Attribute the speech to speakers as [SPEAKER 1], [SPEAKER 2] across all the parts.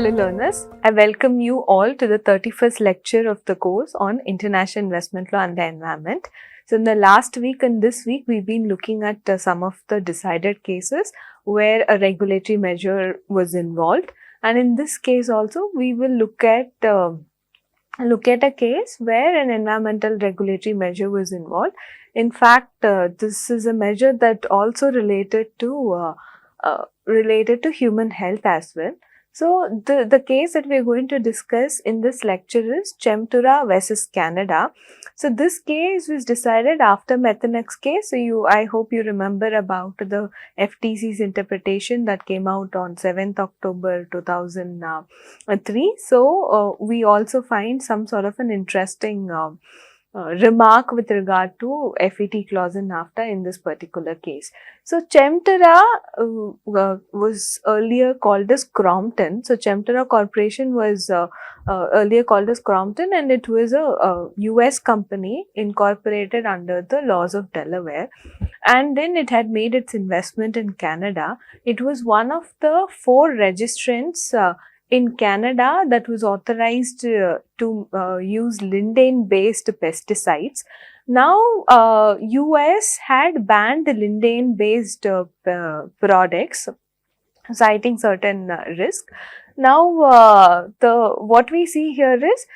[SPEAKER 1] Hello learners, I welcome you all to the 31st lecture of the course on International Investment Law and the Environment. So in the last week and this week, we've been looking at some of the decided cases where a regulatory measure was involved. And in this case also, we will look at a case where an environmental regulatory measure was involved. In fact, this is a measure that also related to human health as well. So the case that we're going to discuss in this lecture is Chemtura versus Canada. So this case was decided after Methanex case. So I hope you remember about the FTC's interpretation that came out on 7th October 2003. So we also find some sort of an interesting remark with regard to FET clause in NAFTA in this particular case. So Chemtura was earlier called as Crompton. So Chemtura Corporation was earlier called as Crompton, and it was a US company incorporated under the laws of Delaware. And then it had made its investment in Canada. It was one of the 4 registrants in Canada that was authorized to use lindane-based pesticides. Now, US had banned the lindane-based products, citing certain risk. Now, what we see here is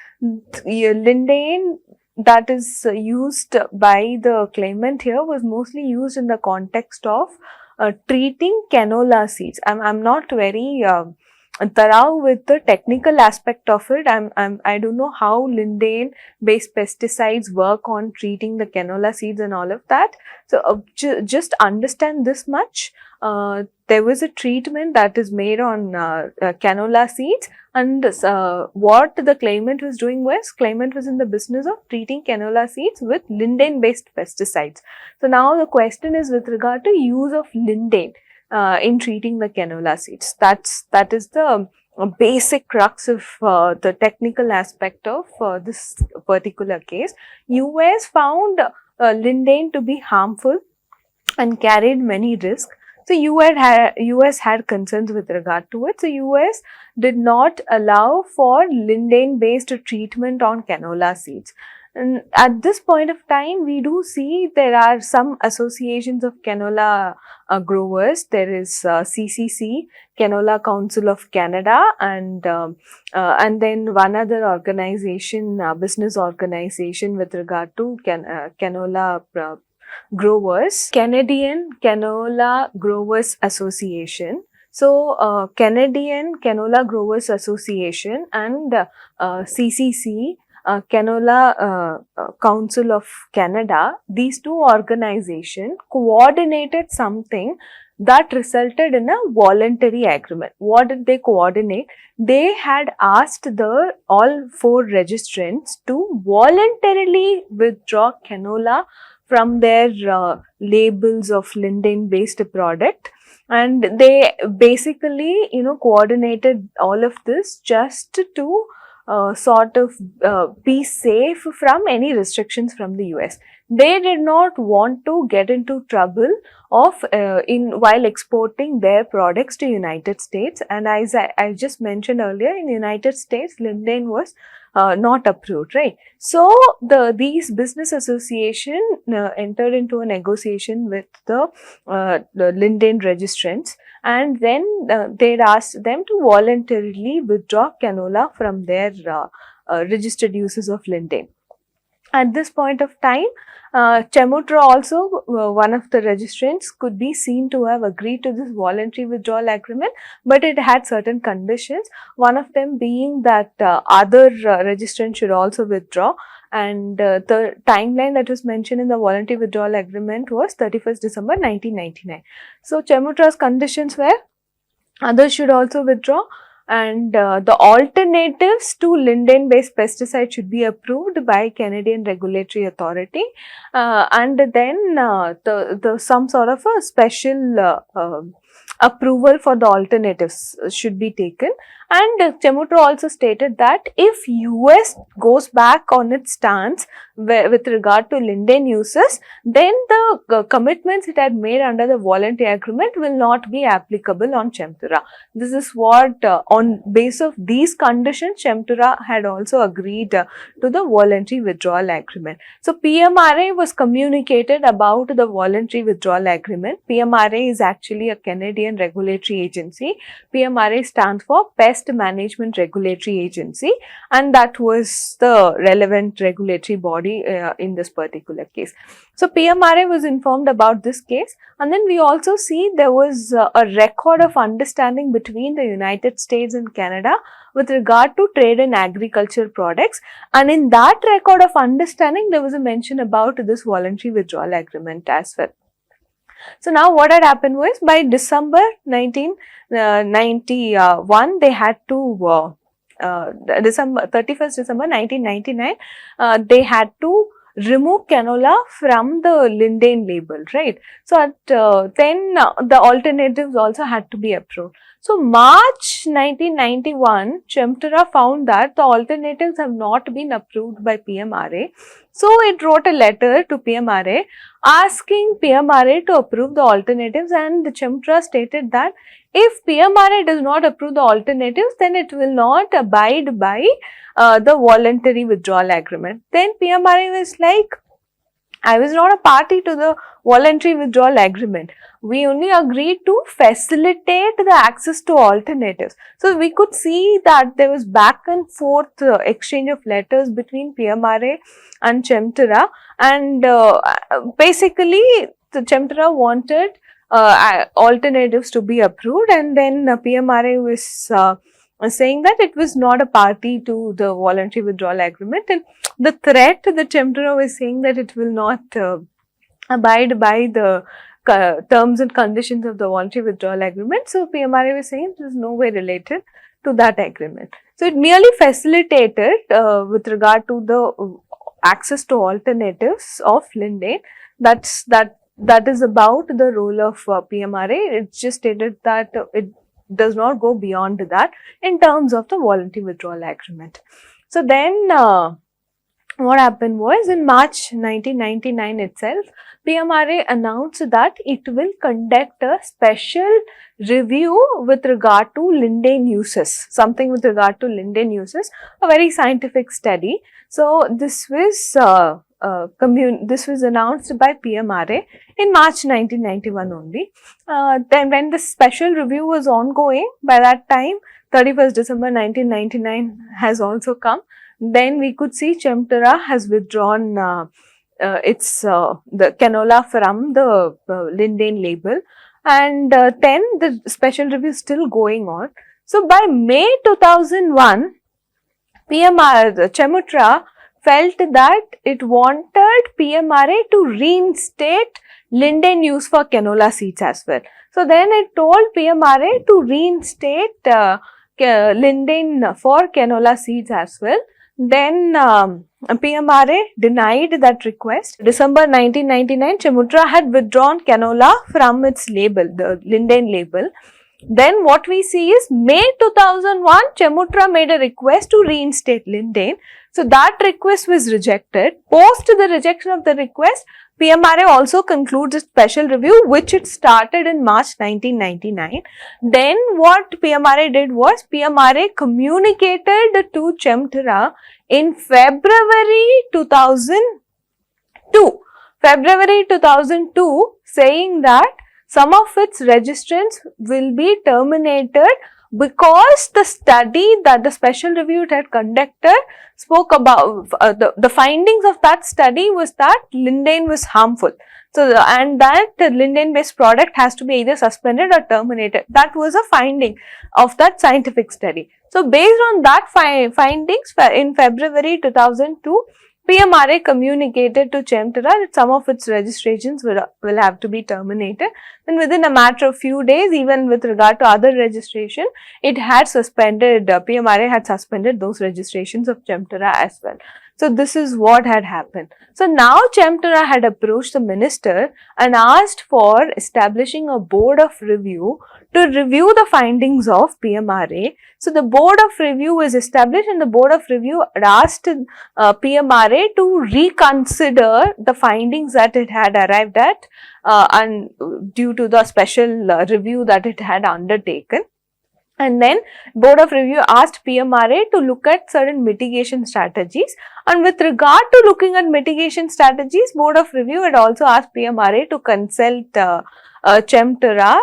[SPEAKER 1] lindane that is used by the claimant here was mostly used in the context of treating canola seeds. I'm not very thorough with the technical aspect of it. I don't know how lindane based pesticides work on treating the canola seeds and all of that. So just understand this much. There was a treatment that is made on canola seeds, and what the claimant was doing was, claimant was in the business of treating canola seeds with lindane based pesticides. So now the question is with regard to use of lindane in treating the canola seeds. That is the basic crux of the technical aspect of this particular case. US found lindane to be harmful and carried many risks. So US had concerns with regard to it. So US did not allow for lindane based treatment on canola seeds. And at this point of time, we do see there are some associations of canola growers. There is CCC, Canola Council of Canada, and then one other organization, business organization with regard to canola growers, Canadian Canola Growers Association. So, Canadian Canola Growers Association and CCC, Canola Council of Canada, these 2 organizations coordinated something that resulted in a voluntary agreement. What did they coordinate? They had asked all 4 registrants to voluntarily withdraw canola from their labels of lindane based product, and they basically coordinated all of this just to sort of be safe from any restrictions from the US. They did not want to get into trouble of while exporting their products to United States. And as I just mentioned earlier, in United States, lindane was not approved, right? So these business association entered into a negotiation with the lindane registrants, and then they'd asked them to voluntarily withdraw canola from their registered uses of lindane. At this point of time, Chemtura also, one of the registrants, could be seen to have agreed to this voluntary withdrawal agreement, but it had certain conditions, one of them being that other registrants should also withdraw, and the timeline that was mentioned in the voluntary withdrawal agreement was 31st December 1999. So Chemutura's conditions were others should also withdraw, and the alternatives to lindane based pesticides should be approved by Canadian regulatory authority, and then some sort of a special approval for the alternatives should be taken. And Chemutra also stated that if US goes back on its stance with regard to linden uses, then the commitments it had made under the voluntary agreement will not be applicable on Chemtura. This is what on base of these conditions Chemtura had also agreed to the voluntary withdrawal agreement. So PMRA was communicated about the voluntary withdrawal agreement. PMRA is actually a Canadian regulatory agency. PMRA stands for Pest Management Regulatory Agency, and that was the relevant regulatory body in this particular case. So PMRA was informed about this case, and then we also see there was a record of understanding between the United States and Canada with regard to trade in agriculture products, and in that record of understanding there was a mention about this voluntary withdrawal agreement as well. So now what had happened was by December 1991 they had to December 31st December 1999 they had to remove canola from the linden label, right? So then the alternatives also had to be approved. So March 1991, Chemtura found that the alternatives have not been approved by PMRA. So it wrote a letter to PMRA asking PMRA to approve the alternatives, and the Chemtura stated that if PMRA does not approve the alternatives, then it will not abide by the voluntary withdrawal agreement. Then PMRA was like, I was not a party to the voluntary withdrawal agreement. We only agreed to facilitate the access to alternatives. So we could see that there was back and forth exchange of letters between PMRA and Chemtura, and basically the Chemtura wanted alternatives to be approved, and then PMRA was saying that it was not a party to the voluntary withdrawal agreement, and the threat the Chemtura was saying that it will not abide by the terms and conditions of the voluntary withdrawal agreement. So PMRA was saying it is no way related to that agreement. So it merely facilitated with regard to the access to alternatives of linden. That is about the role of PMRA. It just stated that it does not go beyond that in terms of the voluntary withdrawal agreement. So then what happened was in March 1999 itself, PMRA announced that it will conduct a special review with regard to linden uses, something with regard to linden uses, a very scientific study. So this was announced by PMRA in March 1991 only. Then when the special review was ongoing, by that time 31st December 1999 has also come. Then we could see Chemtura has withdrawn the canola from the linden label, and then the special review is still going on. So by May 2001, Chemtura felt that it wanted PMRA to reinstate linden use for canola seeds as well. So then it told PMRA to reinstate linden for canola seeds as well. Then PMRA denied that request. December 1999, Chemtura had withdrawn canola from its label, the linden label. Then what we see is May 2001, Chemtura made a request to reinstate linden. So that request was rejected. Post the rejection of the request, PMRA also concludes a special review, which it started in March 1999. Then what PMRA did was, PMRA communicated to Chemtura in February 2002. February 2002, saying that some of its registrants will be terminated because the study that the special review it had conducted spoke about the findings of that study was that linden was harmful. So, and that linden based product has to be either suspended or terminated. That was a finding of that scientific study. So, based on that findings in February 2002, PMRA communicated to Chemtura that some of its registrations will have to be terminated. And within a matter of few days, even with regard to other registration, it had suspended, PMRA had suspended those registrations of Chemtura as well. So this is what had happened. So now Chemtura had approached the minister and asked for establishing a board of review to review the findings of PMRA. So the board of review was established, and the board of review had asked PMRA to reconsider the findings that it had arrived at and due to the special review that it had undertaken. And then board of review asked PMRA to look at certain mitigation strategies, and with regard to looking at mitigation strategies, board of review had also asked PMRA to consult Chemtura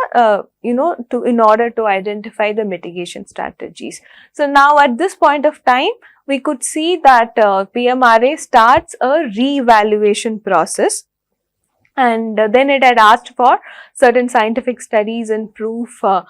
[SPEAKER 1] in order to identify the mitigation strategies. So now at this point of time, we could see that PMRA starts a re-evaluation process, and then it had asked for certain scientific studies and proof from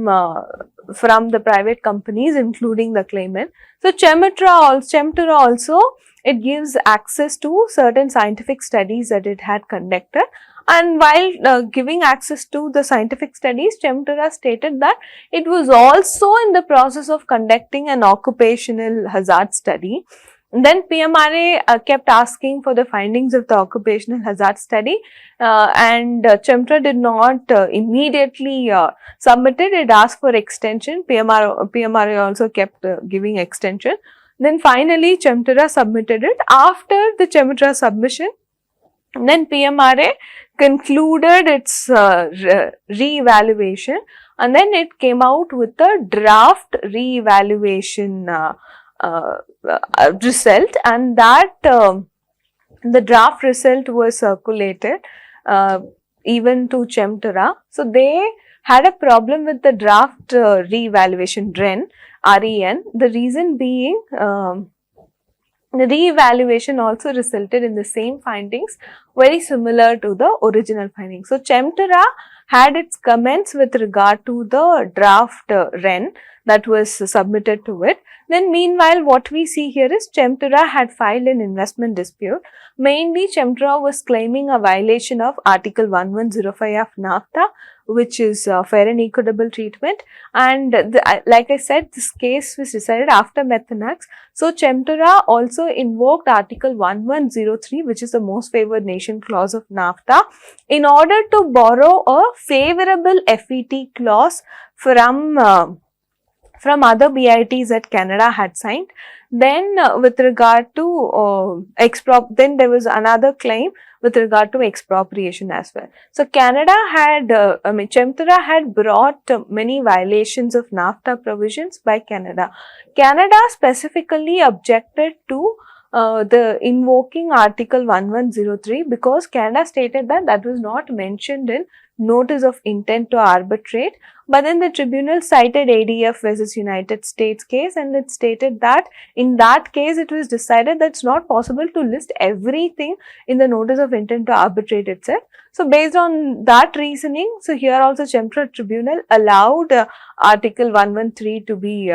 [SPEAKER 1] the private companies, including the claimant. So Chemtura also, it gives access to certain scientific studies that it had conducted, and while giving access to the scientific studies, Chemtura stated that it was also in the process of conducting an occupational hazard study. Then PMRA kept asking for the findings of the occupational hazard study, and Chemtura did not immediately submit it. It asked for extension. PMRA also kept giving extension. Then finally Chemtura submitted it. After the Chemtura submission, then PMRA concluded its re-evaluation, and then it came out with a draft re-evaluation result, and that the draft result was circulated even to Chemtura. So they had a problem with the draft re-evaluation REN. The reason being the re-evaluation also resulted in the same findings, very similar to the original findings. So Chemtura had its comments with regard to the draft REN that was submitted to it. Then meanwhile, what we see here is Chemtura had filed an investment dispute. Mainly Chemtura was claiming a violation of Article 1105 of NAFTA, which is fair and equitable treatment, and like I said, this case was decided after Methanex. So Chemtura also invoked Article 1103, which is the most favored nation clause of NAFTA, in order to borrow a favorable FET clause from other BITs that Canada had signed. Then with regard to then there was another claim with regard to expropriation as well. So Canada had, Chemtura had brought many violations of NAFTA provisions by Canada. Canada specifically objected to the invoking Article 1103 because Canada stated that that was not mentioned in notice of intent to arbitrate, but then the tribunal cited ADF versus United States case, and it stated that in that case it was decided that it's not possible to list everything in the notice of intent to arbitrate itself. So based on that reasoning, so here also Chemtura tribunal allowed Article 113 to be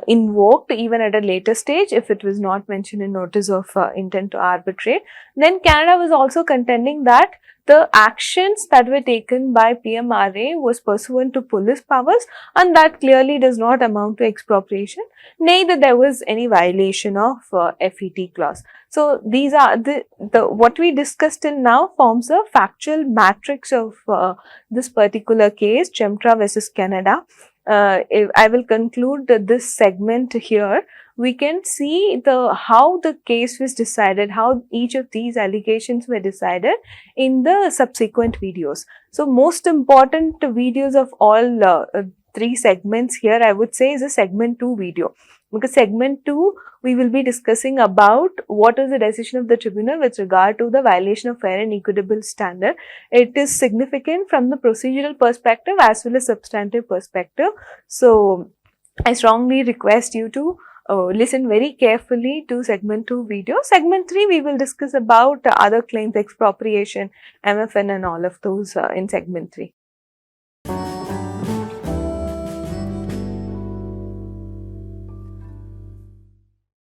[SPEAKER 1] invoked even at a later stage if it was not mentioned in notice of intent to arbitrate. Then Canada was also contending that the actions that were taken by PMRA was pursuant to police powers, and that clearly does not amount to expropriation, neither there was any violation of FET clause. So these are the what we discussed till now forms a factual matrix of this particular case, Chemtura versus Canada. If I will conclude this segment here. We can see how the case was decided, how each of these allegations were decided in the subsequent videos. So most important videos of all three segments here, I would say, is a segment 2 video. Because segment 2, we will be discussing about what is the decision of the tribunal with regard to the violation of fair and equitable standard. It is significant from the procedural perspective as well as substantive perspective. So I strongly request you to listen very carefully to segment 2 video. Segment 3, we will discuss about other claims, expropriation, MFN and all of those in segment 3.